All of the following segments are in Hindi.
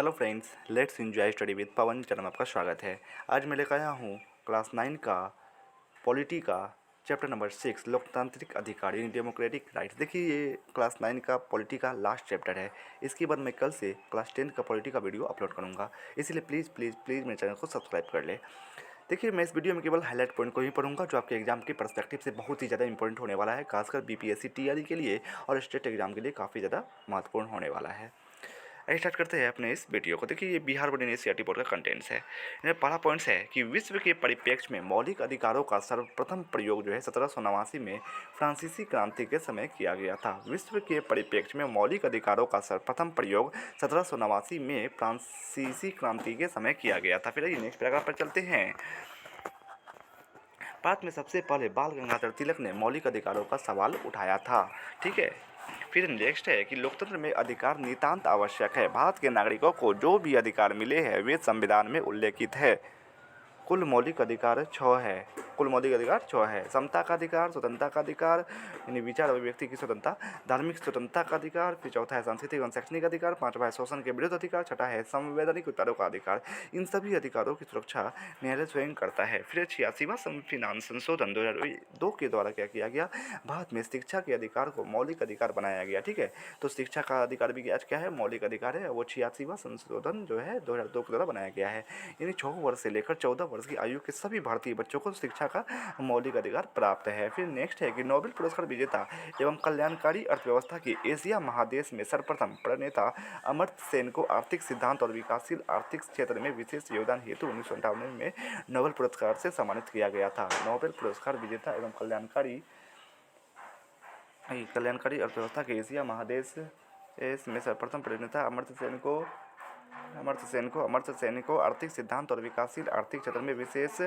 Hello friends, let's enjoy study with Pawan channel में आपका स्वागत है। आज मैं लेकर आया हूँ क्लास 9 का पॉलिटी का चैप्टर नंबर 6 लोकतांत्रिक अधिकार यानी डेमोक्रेटिक राइट्स। देखिए, ये क्लास 9 का पॉलिटी का लास्ट चैप्टर है। इसके बाद मैं कल से क्लास 10 का पॉलिटी का वीडियो अपलोड करूँगा, इसीलिए प्लीज़ प्लीज़ प्लीज़ मेरे चैनल को सब्सक्राइब कर ले। देखिए, मैं इस वीडियो में केवल हाईलाइट पॉइंट को ही पढ़ूंगा जो आपके एग्जाम के पर्सपेक्टिव से बहुत ही ज़्यादा इंपॉर्टेंट होने वाला है, खासकर बीपीएससी टीआरई के लिए और स्टेट एग्जाम के लिए काफ़ी ज़्यादा महत्वपूर्ण होने वाला है। स्टार्ट करते हैं अपने इस वीडियो को। देखिए, ये बिहार बोर्ड एनसीईआरटी बोर्ड का कंटेंट्स है। इसमें पहला पॉइंट्स है कि विश्व के परिप्रेक्ष्य में मौलिक अधिकारों का सर्वप्रथम प्रयोग जो है 1789 में फ्रांसीसी क्रांति के समय किया गया था। विश्व के परिप्रेक्ष्य में मौलिक अधिकारों का सर्वप्रथम प्रयोग 1789 में फ्रांसीसी क्रांति के समय किया गया था। फिर नेक्स्ट पैराग्राफ पर चलते हैं। भारत में सबसे पहले बाल गंगाधर तिलक ने मौलिक अधिकारों का सवाल उठाया था। ठीक है, फिर नेक्स्ट है कि लोकतंत्र में अधिकार नितांत आवश्यक है। भारत के नागरिकों को जो भी अधिकार मिले हैं वे संविधान में उल्लेखित है। कुल मौलिक अधिकार 6 है। कुल मौलिक अधिकार 6 है। समता का अधिकार, स्वतंत्रता का अधिकार यानी विचार अभिव्यक्ति की स्वतंत्रता, धार्मिक स्वतंत्रता का अधिकार, फिर चौथा है सांस्कृतिक एवं शैक्षणिक अधिकार, पांचवा है शोषण के विरुद्ध अधिकार, छठा है संवैधानिक अधिकारों का अधिकार। इन सभी अधिकारों की सुरक्षा न्यायालय स्वयं करता है। फिर 86वां संविधान संशोधन 2002 के द्वारा क्या किया गया, भारत में शिक्षा के अधिकार को मौलिक अधिकार बनाया गया। ठीक है, तो शिक्षा का अधिकार भी आज क्या है, मौलिक अधिकार है। वो 86वां संशोधन जो है 2002 के द्वारा बनाया गया है। यानी 6 वर्ष से लेकर 14 वर्ष की आयु के सभी भारतीय बच्चों को शिक्षा का मौलिक अधिकार प्राप्त है। फिर नेक्स्ट है कि नोबेल पुरस्कार विजेता एवं कल्याणकारी अर्थव्यवस्था के एशिया महादेश में सर्वप्रथम प्रणेता अमर्त्य सेन को आर्थिक सिद्धांत और विकासशील आर्थिक क्षेत्र में विशेष योगदान हेतु 1998 में नोबेल पुरस्कार से सम्मानित किया गया था। नोबेल पुरस्कार विजेता एवं कल्याणकारी अर्थव्यवस्था के एशिया महादेश में सर्वप्रथम प्रणेता अमर्त्य सेन को आर्थिक सिद्धांत और विकासशील आर्थिक क्षेत्र में विशेष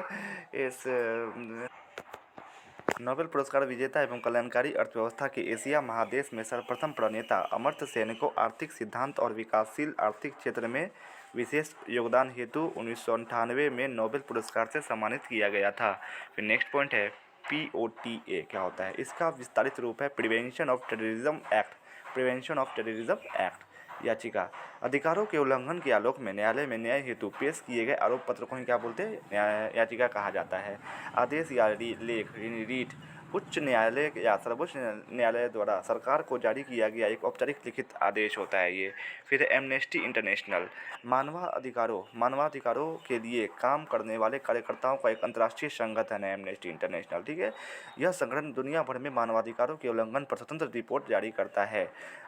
नोबेल पुरस्कार विजेता एवं कल्याणकारी अर्थव्यवस्था के एशिया महादेश में सर्वप्रथम प्रणेता अमर्त्य सेन को आर्थिक सिद्धांत और विकासशील आर्थिक क्षेत्र में विशेष योगदान हेतु 1998 में नोबेल पुरस्कार से सम्मानित किया गया था। फिर नेक्स्ट पॉइंट है POTA क्या होता है। इसका विस्तारित रूप है प्रिवेंशन ऑफ टेररिज्म एक्ट। याचिका अधिकारों के उल्लंघन के आलोक में न्यायालय में न्याय हेतु पेश किए गए आरोप पत्र को ही क्या बोलते हैं, याचिका कहा जाता है। आदेश या लेख रीट उच्च न्यायालय या सर्वोच्च न्यायालय द्वारा सरकार को जारी किया गया एक औपचारिक लिखित आदेश होता है ये। फिर एमनेस्टी इंटरनेशनल मानवाधिकारों के लिए काम करने वाले कार्यकर्ताओं का एक अंतर्राष्ट्रीय संगठन है एमनेस्टी इंटरनेशनल। ठीक है, यह संगठन दुनिया भर में मानवाधिकारों के उल्लंघन पर स्वतंत्र रिपोर्ट जारी करता है।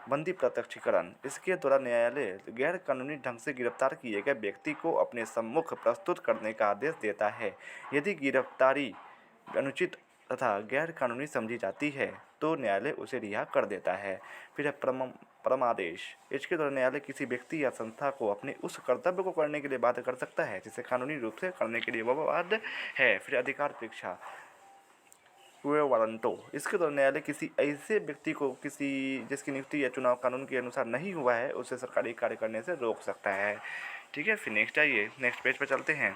बंदी प्रत्यक्षीकरण इसके द्वारा न्यायालय गैर कानूनी ढंग से गिरफ्तार किए गए व्यक्ति को अपने सम्मुख प्रस्तुत करने का आदेश देता है। यदि गिरफ्तारी अनुचित तथा गैर कानूनी समझी जाती है तो न्यायालय उसे रिहा कर देता है। फिर है परमादेश। इसके द्वारा न्यायालय किसी व्यक्ति या संस्था को अपने उस कर्तव्य को करने के लिए बाध्य कर सकता है जिसे कानूनी रूप से करने के लिए वह बाध्य है। फिर अधिकार परीक्षा वारंटो। इसके द्वारा न्यायालय किसी ऐसे व्यक्ति को जिसकी नियुक्ति या चुनाव कानून के अनुसार नहीं हुआ है उसे सरकारी कार्य करने से रोक सकता है। ठीक है, फिर नेक्स्ट आइए, नेक्स्ट पेज पर चलते हैं।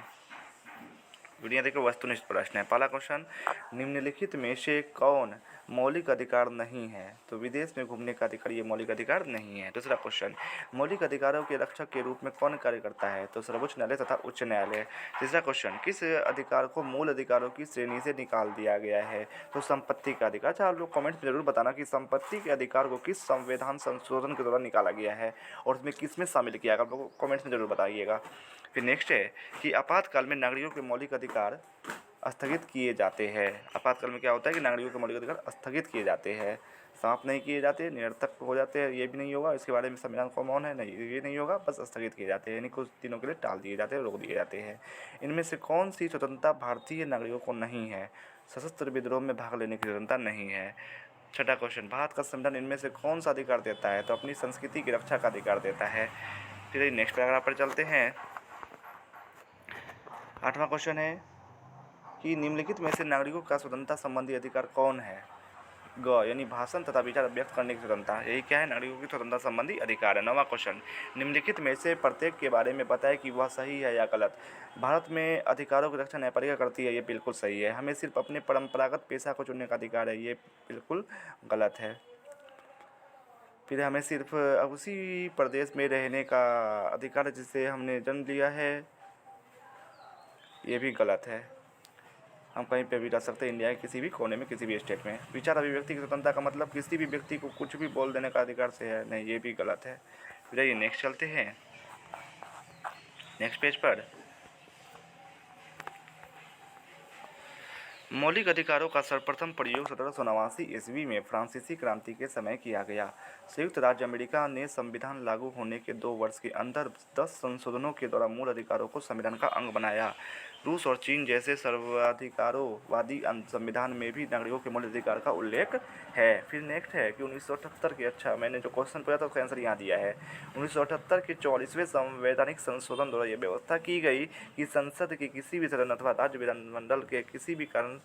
दुनिया देखो वस्तुनिष्ठ प्रश्न है। पहला क्वेश्चन, निम्नलिखित में से कौन मौलिक अधिकार नहीं है। तो विदेश में घूमने का अधिकार ये मौलिक अधिकार नहीं है। दूसरा क्वेश्चन, मौलिक अधिकारों के रक्षक के रूप में कौन कार्य करता है। तो सर्वोच्च न्यायालय तथा उच्च न्यायालय। तीसरा क्वेश्चन, किस अधिकार को मूल अधिकारों की श्रेणी से निकाल दिया गया है। तो संपत्ति का अधिकार। अच्छा, आप लोग कमेंट में जरूर बताना कि संपत्ति के अधिकार को किस संविधान संशोधन के द्वारा निकाला गया है और उसमें किस में शामिल किया गया, आप लोग कमेंट्स में जरूर बताइएगा। फिर नेक्स्ट है कि आपातकाल में नागरिकों के मौलिक अधिकार स्थगित किए जाते हैं। आपातकाल में क्या होता है कि नागरिकों के मौलिक अधिकार स्थगित किए जाते हैं, समाप्त नहीं किए जाते, निरर्थक हो जाते हैं, ये भी नहीं होगा। इसके बारे में संविधान का मौन है, नहीं ये नहीं होगा, बस स्थगित किए जाते हैं, यानी कुछ दिनों के लिए टाल दिए जाते हैं, रोक दिए जाते हैं। इनमें से कौन सी स्वतंत्रता भारतीय नागरिकों को नहीं है। सशस्त्र विद्रोह में भाग लेने की स्वतंत्रता नहीं है। छठा क्वेश्चन, भारत का संविधान इनमें से कौन सा अधिकार देता है। तो अपनी संस्कृति की रक्षा का अधिकार देता है। फिर नेक्स्ट पैराग्राफ पर चलते हैं। 8वां क्वेश्चन है कि निम्नलिखित में से नागरिकों का स्वतंत्रता संबंधी अधिकार कौन है। यानी भाषण तथा विचार व्यक्त करने की स्वतंत्रता, यही क्या है, नागरिकों की स्वतंत्रता संबंधी अधिकार है। 9वां क्वेश्चन, निम्नलिखित में से प्रत्येक के बारे में बताएं कि वह सही है या गलत। भारत में अधिकारों की रक्षा न्यायपालिका करती है, ये बिल्कुल सही है। हमें सिर्फ अपने परंपरागत पेशा को चुनने का अधिकार है, ये बिल्कुल गलत है। फिर हमें सिर्फ उसी प्रदेश में रहने का अधिकार है जिससे हमने जन्म लिया है, ये भी गलत है। हम कहीं पे भी रह सकते हैं, इंडिया के किसी भी कोने में, किसी भी स्टेट में। विचार अभिव्यक्ति की स्वतंत्रता का मतलब किसी भी व्यक्ति को कुछ भी बोल देने का अधिकार से है, नहीं, ये भी गलत है। फिर आइए नेक्स्ट चलते हैं, नेक्स्ट पेज पर। मौलिक अधिकारों का सर्वप्रथम प्रयोग 1789 ईस्वी में फ्रांसीसी क्रांति के समय किया गया। संयुक्त राज्य अमेरिका ने संविधान लागू होने के 2 वर्ष के अंदर 10 संशोधनों के द्वारा मूल अधिकारों को संविधान का अंग बनाया। रूस और चीन जैसे सर्वाधिकारोवादी संविधान में भी नागरिकों के मूल अधिकार का उल्लेख है। फिर नेक्स्ट है कि 1978 के, अच्छा मैंने जो क्वेश्चन पूछा था उसका आंसर यहाँ दिया है। 1978 के 44वें संवैधानिक संशोधन द्वारा यह व्यवस्था की गई कि संसद के किसी भी सदन अथवा राज्य विधानमंडल के किसी भी कारण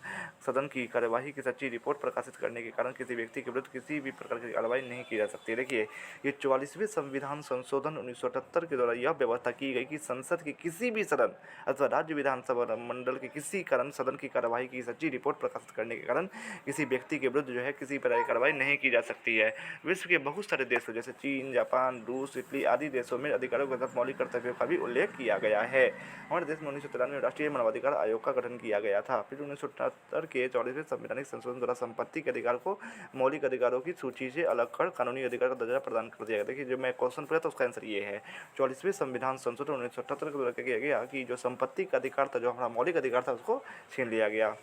सदन की कार्यवाही की सच्ची रिपोर्ट प्रकाशित करने के कारण किसी व्यक्ति के विरुद्ध किसी भी प्रकार की कार्रवाई नहीं की जा सकती। देखिए, ये 44वें संविधान संशोधन 1978 के द्वारा यह व्यवस्था की गई कि संसद के किसी भी सदन अथवा राज्य विधानसभा मंडल के किसी कारण सदन की कार्यवाही की सच्ची रिपोर्ट प्रकाशित करने के कारण किसी व्यक्ति के विरुद्ध जो है किसी प्रकार की कार्रवाई नहीं की जा सकती है। विश्व के बहुत सारे देशों जैसे चीन, जापान, रूस, इटली आदि देशों में अधिकारों के साथ मौलिक कर्तव्यों का भी उल्लेख किया गया है। हमारे देश में 1993 में राष्ट्रीय मानवाधिकार आयोग का गठन किया गया था। फिर 1978 के 44वें संवैधानिक संशोधन द्वारा संपत्ति के अधिकार को मौलिक अधिकारों की सूची से अलग कर कानूनी अधिकार का दर्जा प्रदान कर दिया गया। देखिए, जो मैं क्वेश्चन पूछा था उसका आंसर ये है। 44वें संविधान संशोधन 1978 के द्वारा किया गया कि जो संपत्ति का अधिकार था, जो हमारा मौलिक अधिकार था, उसको छीन लिया गया।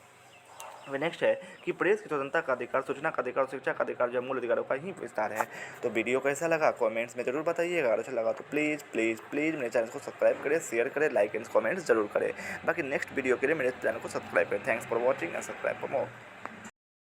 नेक्स्ट है कि प्रेस की स्वतंत्रता का अधिकार, सूचना का अधिकार और शिक्षा का अधिकार जो मूल अधिकारों का ही विस्तार है। तो वीडियो कैसा लगा कमेंट्स में जरूर बताइएगा। अगर अच्छा लगा तो प्लीज़ प्लीज़ प्लीज़ मेरे चैनल को सब्सक्राइब करें, शेयर करें, लाइक एंड कमेंट्स जरूर करें। बाकी नेक्स्ट वीडियो के लिए मेरे चैनल को सब्सक्राइब करें। Thanks for watching and subscribe for more.